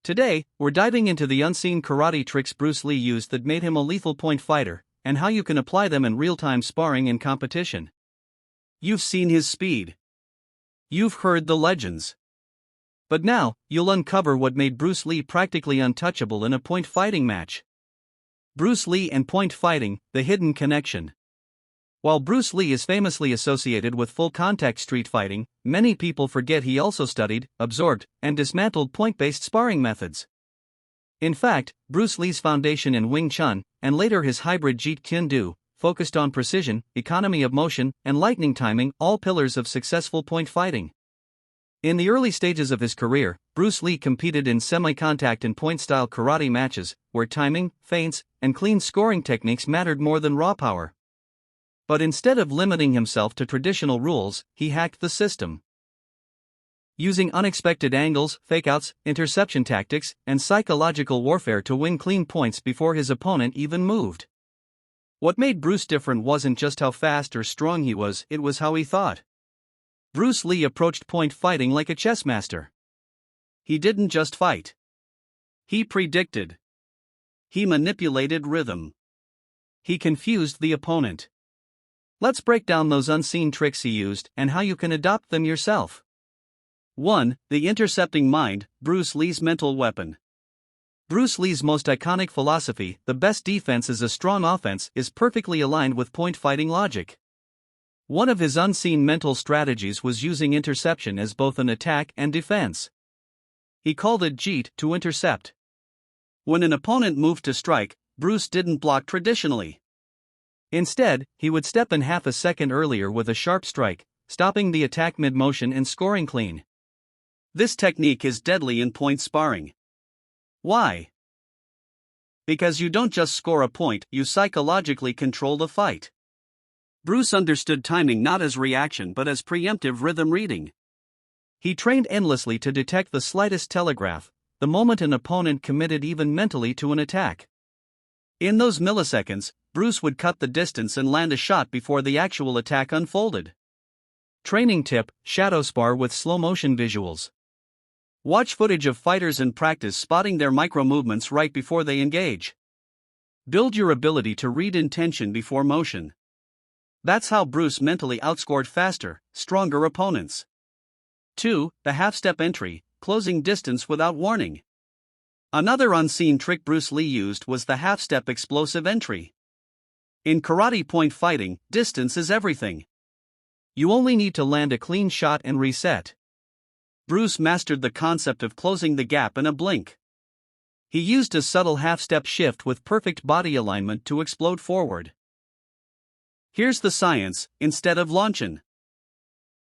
Today, we're diving into the unseen karate tricks Bruce Lee used that made him a lethal point fighter, and how you can apply them in real-time sparring and competition. You've seen his speed. You've heard the legends. But now, you'll uncover what made Bruce Lee practically untouchable in a point fighting match. Bruce Lee and point fighting, the hidden connection. While Bruce Lee is famously associated with full-contact street fighting, many people forget he also studied, absorbed, and dismantled point-based sparring methods. In fact, Bruce Lee's foundation in Wing Chun, and later his hybrid Jeet Kune Do, focused on precision, economy of motion, and lightning timing, all pillars of successful point fighting. In the early stages of his career, Bruce Lee competed in semi-contact and point-style karate matches, where timing, feints, and clean scoring techniques mattered more than raw power. But instead of limiting himself to traditional rules, he hacked the system. Using unexpected angles, fakeouts, interception tactics, and psychological warfare to win clean points before his opponent even moved. What made Bruce different wasn't just how fast or strong he was, it was how he thought. Bruce Lee approached point fighting like a chess master. He didn't just fight. He predicted. He manipulated rhythm. He confused the opponent. Let's break down those unseen tricks he used and how you can adopt them yourself. 1. The intercepting mind, Bruce Lee's mental weapon. Bruce Lee's most iconic philosophy, the best defense is a strong offense, is perfectly aligned with point fighting logic. One of his unseen mental strategies was using interception as both an attack and defense. He called it Jeet, to intercept. When an opponent moved to strike, Bruce didn't block traditionally. Instead, he would step in half a second earlier with a sharp strike, stopping the attack mid-motion and scoring clean. This technique is deadly in point sparring. Why? Because you don't just score a point, you psychologically control the fight. Bruce understood timing not as reaction but as preemptive rhythm reading. He trained endlessly to detect the slightest telegraph, the moment an opponent committed even mentally to an attack. In those milliseconds, Bruce would cut the distance and land a shot before the actual attack unfolded. Training tip: shadow spar with slow-motion visuals. Watch footage of fighters and practice spotting their micro-movements right before they engage. Build your ability to read intention before motion. That's how Bruce mentally outscored faster, stronger opponents. 2. The half-step entry, closing distance without warning. Another unseen trick Bruce Lee used was the half-step explosive entry. In karate point fighting, distance is everything. You only need to land a clean shot and reset. Bruce mastered the concept of closing the gap in a blink. He used a subtle half-step shift with perfect body alignment to explode forward. Here's the science: instead of launching,